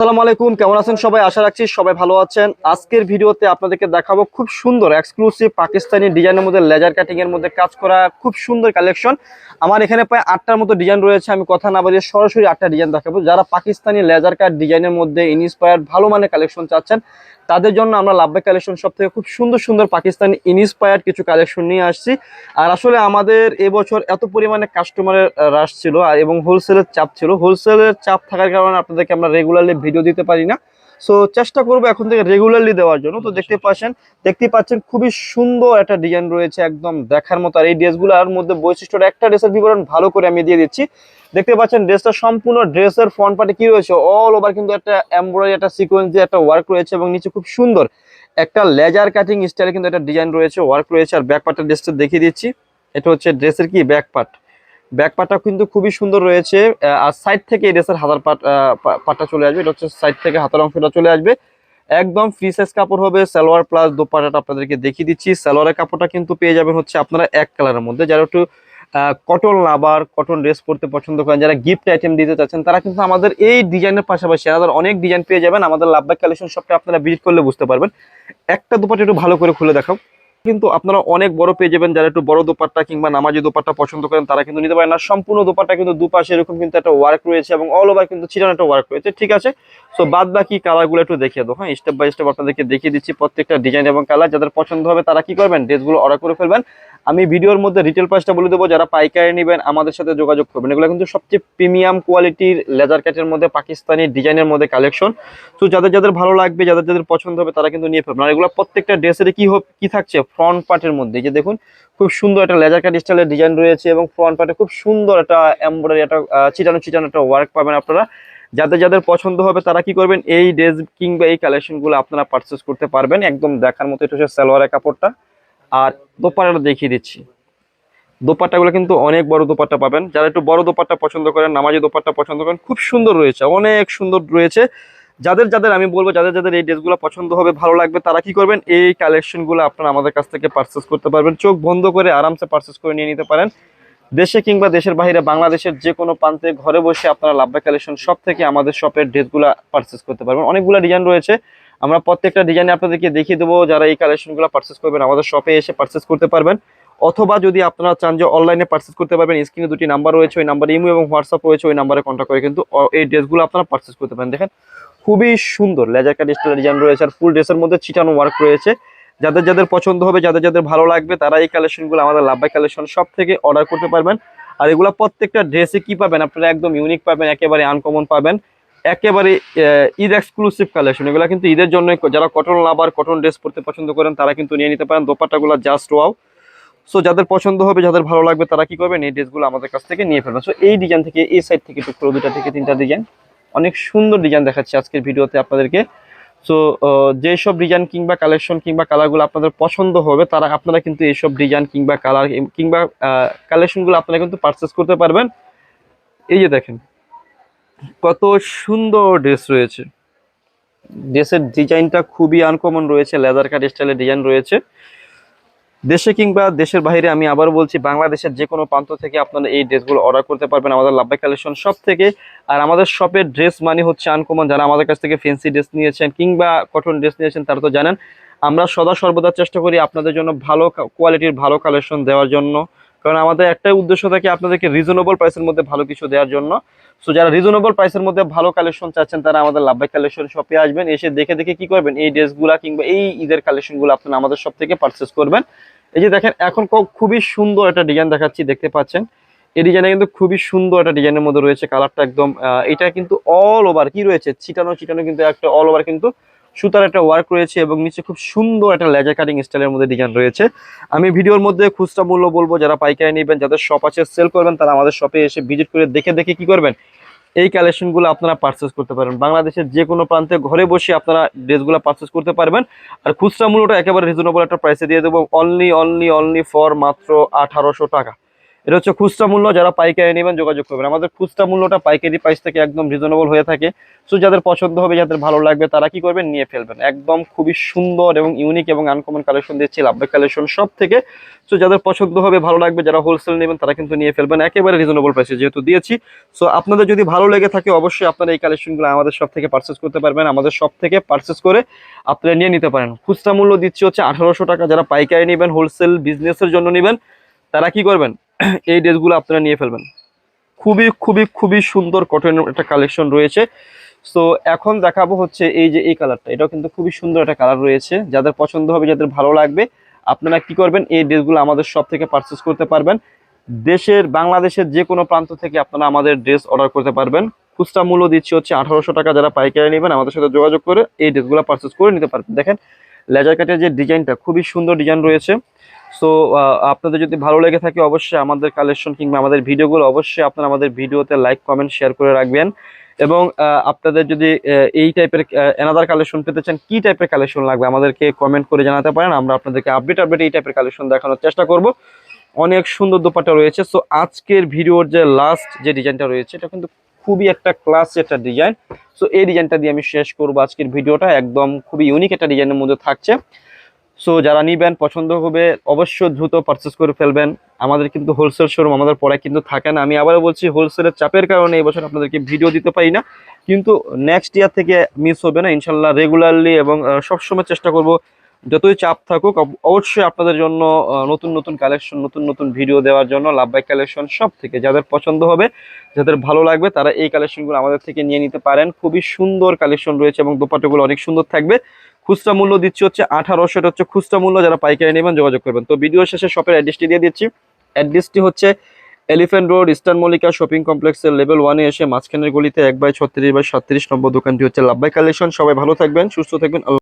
আসসালামু আলাইকুম, কেমন আছেন সবাই? আশা রাখছি সবাই ভালো আছেন। আজকের ভিডিওতে আপনাদেরকে দেখাবো খুব সুন্দর এক্সক্লুসিভ পাকিস্তানি ডিজাইনের মধ্যে লেজার কাটিং এর মধ্যে কাজ করা খুব সুন্দর কালেকশন। আমার এখানে প্রায় 8টার মতো ডিজাইন রয়েছে। আমি কথা না বাড়িয়ে সরাসরি 8টা ডিজাইন দেখাবো। যারা পাকিস্তানি লেজার কাট ডিজাইনের মধ্যে ইনস্পায়ার্ড ভালো মানের কালেকশন চাচ্ছেন, তাদের জন্য আমরা লাভবাই কালেকশন সব থেকে খুব সুন্দর সুন্দর পাকিস্তানি ইনস্পায়ার্ড কিছু কালেকশন নিয়ে আসছি। আর আসলে আমাদের এবছর এত পরিমাণে কাস্টমারের রাশ ছিল আর এবং হোলসেলের চাপ ছিল। হোলসেলের চাপ থাকার কারণে আপনাদেরকে আমরা রেগুলারলি ভিডিও দিতে পারি না। সো চেষ্টা করবো এখন থেকে রেগুলারলি দেওয়ার জন্য। তো দেখতেই পাচ্ছেন খুবই সুন্দর একটা ডিজাইন রয়েছে, একদম দেখার মতো। আর এই ড্রেসগুলোর মধ্যে বৈশিষ্ট্যটা একটা ড্রেসের বিবরণ ভালো করে আমি দিয়ে দিচ্ছি। দেখতে পাচ্ছেন ড্রেসটা সম্পূর্ণ ড্রেসের ফ্রন্ট পার্টে কি রয়েছে, অল ওভার কিন্তু একটা এমব্রয়ডারি, একটা সিকোয়েন্স দিয়ে একটা ওয়ার্ক রয়েছে এবং নিচে খুব সুন্দর একটা লেজার কাটিং স্টাইলে কিন্তু একটা ডিজাইন রয়েছে, ওয়ার্ক রয়েছে। আর ব্যাক পার্টের ড্রেসটা দেখিয়ে দিচ্ছি। এটা হচ্ছে ড্রেসের কি ব্যাক পার্ট। ব্যাক পার্টটা কিন্তু খুবই সুন্দর রয়েছে। আর সাইড থেকে এই ড্রেসের হাতার পাটটা চলে আসবে। এটা হচ্ছে সাইড থেকে হাতার অংশটা চলে আসবে। একদম ফ্রি সাইজ কাপড় হবে। সালোয়ার প্লাস দোপাট্টাটা আপনাদেরকে দেখিয়ে দিচ্ছি। সালোয়ারের কাপড়টা কিন্তু পেয়ে যাবেন হচ্ছে আপনারা এক কালারের মধ্যে। যারা একটু কটন লাভার, কটন ড্রেস পরতে পছন্দ করেন, যারা গিফট আইটেম দিতে চাচ্ছেন, তারা কিন্তু আমাদের এই ডিজাইনের পাশাপাশি আমাদের অনেক ডিজাইন পেয়ে যাবেন। আমাদের লাভবাই কালেকশন শপটা আপনারা ভিজিট করলে বুঝতে পারবেন। একটা দোপাট্টা একটু ভালো করে খুলে দেখাও। কিন্তু আপনারা অনেক বড় পেয়ে যাবেন। যারা একটু বড় দোপাট্টা কিংবা নামাজি দোপাট্টা পছন্দ করেন, তারা কিন্তু নিতে পারেন। না, সম্পূর্ণ দোপাট্টা কিন্তু দুপাশে এরকম কিন্তু একটা ওয়ার্ক রয়েছে এবং অল ওভার কিন্তু ছিটানো একটা ওয়ার্ক রয়েছে। ঠিক আছে, সো বাদ বাকি কালারগুলো একটু দেখিয়ে দাও। হ্যাঁ, স্টেপ বাই স্টেপ আপনাদেরকে দেখিয়ে দিচ্ছি প্রত্যেকটা ডিজাইন এবং কালার। যাদের পছন্দ হবে তারা কি করবেন, ড্রেসগুলো অর্ডার করে ফেলবেন। আমি ভিডিওর মধ্যে রিটেল প্রাইসটা বলে দেবো। যারা পাইকারি নেবেন আমাদের সাথে যোগাযোগ করবেন। এগুলো কিন্তু সবচেয়ে প্রিমিয়াম কোয়ালিটির লেজার কাটের মধ্যে পাকিস্তানি ডিজাইনের মধ্যে কালেকশন। তো যাদের যাদের ভালো লাগবে, যাদের যাদের পছন্দ হবে, তারা কিন্তু নিয়ে ফেলবেন। আর এগুলো প্রত্যেকটা ড্রেসের কি থাকছে, ফ্রন্ট পার্টের মধ্যে যে দেখুন খুব সুন্দর একটা লেজার কাট স্টাইলের ডিজাইন রয়েছে এবং ফ্রন্ট পার্টে খুব সুন্দর একটা এমব্রয়ডারি, একটা চিটানো চিটানো একটা ওয়ার্ক পাবেন আপনারা। যাদের যাদের পছন্দ হবে তারা কি করবেন, এই ড্রেস কিংবা এই কালেকশনগুলো আপনারা পারচেস করতে পারবেন। একদম দেখার মতো। এটা হচ্ছে সালোয়ারের কাপড়টা। আর দোপাট্টাটা দেখিয়ে দিচ্ছি। দোপাট্টাগুলো কিন্তু অনেক বড় দোপাট্টা পাবেন। যারা একটু বড় দোপাট্টা পছন্দ করেন, নামাজি দোপাট্টা পছন্দ করেন, খুব সুন্দর রয়েছে, অনেক সুন্দর রয়েছে। যাদের যাদের আমি বলবো, যাদের যাদের এই ড্রেসগুলো পছন্দ হবে, ভালো লাগবে, তারা কি করবেন, এই কালেকশনগুলো আপনারা আমাদের কাছ থেকে পারচেস করতে পারবেন। চোখ বন্ধ করে আরামসে পারচেস করে নিয়ে নিতে পারেন। দেশে কিংবা দেশের বাইরে, বাংলাদেশের যে কোনো প্রান্তে ঘরে বসে আপনারা লাভবাই কালেকশন সব থেকে আমাদের শপের ড্রেসগুলো পারচেস করতে পারবেন। অনেকগুলো ডিজাইন রয়েছে, আমরা প্রত্যেকটা ডিজাইনে আপনাদেরকে দেখিয়ে দেবো। যারা এই কালেকশনগুলো পারচেস করবেন আমাদের শপে এসে পারচেস করতে পারবেন। অথবা যদি আপনারা চান যে অনলাইনে পারচেস করতে পারবেন, স্ক্রিনে দুটি নাম্বার রয়েছে, ওই নাম্বারে ইমো এবং হোয়াটসঅ্যাপ রয়েছে, ওই নাম্বারে কন্ট্যাক্ট করে কিন্তু এই ড্রেসগুলো আপনারা পারচেস করতে পারেন। দেখেন খুবই সুন্দর লেজার কাট স্টাইল ডিজাইন রয়েছে আর ফুল ড্রেসের মধ্যে ছিটানো ওয়ার্ক রয়েছে। যাদের যাদের পছন্দ হবে, যাদের যাদের ভালো লাগবে, তারা এই কালেকশনগুলো আমাদের লাভবাই কালেকশন সব থেকে অর্ডার করতে পারবেন। আর এগুলো প্রত্যেকটা ড্রেসে কি পাবেন আপনারা, একদম ইউনিক পাবেন, একেবারে আনকমন পাবেন, একেবারে ঈদ এক্সক্লুসিভ কালেকশন। এগুলো কিন্তু ঈদের জন্য, যারা কটন লাভার, কটন ড্রেস পরতে পছন্দ করেন, তারা কিন্তু নিয়ে নিতে পারেন। দোপাট্টাগুলো জাস্ট ওয়াও। সো যাদের পছন্দ হবে, যাদের ভালো লাগবে, তারা কি করবেন, এই ড্রেসগুলো আমাদের কাছ থেকে নিয়ে ফেলবেন। সো এই ডিজাইন থেকে, এই সাইড থেকে টুকরো 2টা থেকে 3টা ডিজাইন, অনেক সুন্দর ডিজাইন দেখাচ্ছি আজকের ভিডিওতে আপনাদেরকে। সো যেসব ডিজাইন কিংবা কালেকশন কিংবা কালারগুলো আপনাদের পছন্দ হবে, তারা আপনারা কিন্তু এইসব ডিজাইন কিংবা কালার কিংবা কালেকশনগুলো আপনারা কিন্তু পারচেস করতে পারবেন। এই যে দেখেন কত সুন্দর ড্রেস রয়েছে। ড্রেসের ডিজাইনটা খুবই আনকমন রয়েছে, লেদার কাট স্টাইলের ডিজাইন রয়েছে। দেশে কিংবা দেশের বাইরে, আমি আবার বলছি, বাংলাদেশের যে কোনো প্রান্ত থেকে আপনারা এই ড্রেসগুলো অর্ডার করতে পারবেন আমাদের লাভবাই কালেকশন শপ থেকে। আর আমাদের শপের ড্রেস মানে হচ্ছে আনকমন। যারা আমাদের কাছ থেকে ফ্যান্সি ড্রেস নিয়েছেন কিংবা কটন ড্রেস নিয়েছেন, তারা তো জানেন আমরা সদা সর্বদা চেষ্টা করি আপনাদের জন্য ভালো কোয়ালিটির ভালো কালেকশন দেওয়ার জন্য। কারণ আমাদের একটাই উদ্দেশ্য থাকে আপনাদেরকে রিজনেবল প্রাইসের মধ্যে ভালো কিছু দেওয়ার জন্য। সো যারা রিজনেবল প্রাইসের মধ্যে ভালো কালেকশন চাচ্ছেন, তারা আমাদের লাভবাই কালেকশন শপে আসবেন। এসে দেখে দেখে কি করবেন, এই ড্রেসগুলা কিংবা এই ঈদের কালেকশনগুলো আপনারা আমাদের শপ থেকে পারচেস করবেন। এই যে দেখেন এখন খুবই সুন্দর একটা ডিজাইন দেখাচ্ছি, দেখতে পাচ্ছেন। এই ডিজাইনটা কিন্তু খুবই সুন্দর একটা ডিজাইনের মধ্যে রয়েছে। কালারটা একদম এটা কিন্তু অল ওভার কি রয়েছে, ছিটানো ছিটানো কিন্তু একটা অল ওভার কিন্তু সুতার একটা ওয়ার্ক রয়েছে এবং নিচে খুব সুন্দর একটা লেজার কাটিং স্টাইলের মধ্যে ডিজাইন রয়েছে। আমি ভিডিওর মধ্যে খুচরা মূল্য বলবো। যারা পাইকারি নেবেন, যাদের শপ আছে সেল করবেন, তারা আমাদের শপে এসে ভিজিট করে দেখে দেখে কি করবেন, এই কালেকশনগুলো আপনারা পারচেস করতে পারবেন। বাংলাদেশের যে কোনো প্রান্তে ঘরে বসে আপনারা ড্রেসগুলো পারচেস করতে পারবেন। আর খুচরা মূল্যটা একেবারে রিজনেবল একটা প্রাইসে দিয়ে দেবো, অনলি অনলি অনলি ফর মাত্র 1800 টাকা। এটা হচ্ছে খুচরা মূল্য, যারা পাইকারি নেবেন যোগাযোগ করবেন। আমাদের খুচরা মূল্যটা পাইকারি প্রাইস থেকে একদম রিজনেবল হয়ে থাকে। সো যাদের পছন্দ হবে, যাদের ভালো লাগবে, তারা কি করবেন, নিয়ে ফেলবেন। একদম খুবই সুন্দর এবং ইউনিক এবং আনকমন কালেকশন দিচ্ছি লাভবাই কালেকশন সব থেকে। সো যাদের পছন্দ হবে, ভালো লাগবে, যারা হোলসেল নেবেন তারা কিন্তু নিয়ে ফেলবেন একেবারে রিজনেবল প্রাইসে যেহেতু দিয়েছি। সো আপনাদের যদি ভালো লেগে থাকে, অবশ্যই আপনারা এই কালেকশনগুলো আমাদের শপ থেকে পারচেস করতে পারবেন। আমাদের শপ থেকে পারচেস করে আপনারা নিয়ে নিতে পারেন। খুচরা মূল্য দিচ্ছি হচ্ছে 1800 টাকা। যারা পাইকারি নেবেন, হোলসেল বিজনেসের জন্য নেবেন, তারা কি করবেন, এই ড্রেসগুলো আপনারা নিয়ে ফেলবেন। খুবই খুবই খুবই সুন্দর কটনের একটা কালেকশন রয়েছে। সো এখন দেখাবো হচ্ছে এই যে এই কালারটা, এটাও কিন্তু খুবই সুন্দর একটা কালার রয়েছে। যাদের পছন্দ হবে, যাদের ভালো লাগবে, আপনারা কি করবেন, এই ড্রেসগুলো আমাদের শপ থেকে পারচেস করতে পারবেন। দেশের, বাংলাদেশের যে কোনো প্রান্ত থেকে আপনারা আমাদের ড্রেস অর্ডার করতে পারবেন। খুচরা মূল্য দিচ্ছি হচ্ছে 1800 টাকা। যারা পাইকারি নেবেন, আমাদের সাথে যোগাযোগ করে এই ড্রেসগুলো পারচেস করে নিতে পারবেন। দেখেন লেজার কাটের যে ডিজাইনটা, খুবই সুন্দর ডিজাইন রয়েছে। সো আপনাদের যদি ভালো লেগে থাকে, অবশ্যই আমাদের কালেকশন কিংবা আমাদের ভিডিওগুলো অবশ্যই আপনারা আমাদের ভিডিওতে লাইক কমেন্ট শেয়ার করে রাখবেন। এবং আপনাদের যদি এই টাইপের এনাদার কালেকশন পেতে চান, কি টাইপের কালেকশন লাগবে, আমাদেরকে কমেন্ট করে জানাতে পারেন। আমরা আপনাদেরকে আপডেট এই টাইপের কালেকশন দেখানোর চেষ্টা করব। অনেক সুন্দর দোপাট্টা রয়েছে। সো আজকের ভিডিওর যে লাস্ট যে ডিজাইনটা রয়েছে, এটা কিন্তু খুবই একটা ক্লাস একটা ডিজাইন। সো এই ডিজাইনটা দিয়ে আমি শেষ করবো আজকের ভিডিওটা। একদম খুবই ইউনিক একটা ডিজাইনের মধ্যে থাকছে। সো যারা নিবেন, পছন্দ হবে, অবশ্যই দ্রুত পারচেস করে ফেলবেন। আমাদের কিন্তু হোলসেল শোরুম, আমাদের পরে কিন্তু থাকে না। আমি আবারও বলছি, হোলসেলের চাপের কারণে এই বছর আপনাদেরকে ভিডিও দিতে পারি না, কিন্তু নেক্সট ইয়ার থেকে মিস হবে না ইনশাল্লাহ। রেগুলারলি এবং সবসময় চেষ্টা করব, যতই চাপ থাকুক অবশ্যই আপনাদের জন্য নতুন নতুন কালেকশন, নতুন নতুন ভিডিও দেওয়ার জন্য লাভবাই কালেকশন সব থেকে। যাদের পছন্দ হবে, যাদের ভালো লাগবে, তারা এই কালেকশনগুলো আমাদের থেকে নিয়ে নিতে পারেন। খুবই সুন্দর কালেকশন রয়েছে এবং দোপাট্টাগুলো অনেক সুন্দর থাকবে। খুচরা মূল্য দিচ্ছি হচ্ছে 1800, এটা হচ্ছে খুচরা মূল্য। যারা পাইকারি নেবেন যোগাযোগ করবেন। তো ভিডিও শেষে শপের অ্যাড্রেসটি দিয়ে দিচ্ছি। অ্যাড্রেসটি হচ্ছে elephant road, eastern Mallika shopping কমপ্লেক্সের লেভেল 1-এ এসে মাঝখানের গলিতে 1/36/37 নম্বর দোকানটি হচ্ছে লাভবাই কালেকশন। সবাই ভালো থাকবেন, সুস্থ থাকবেন।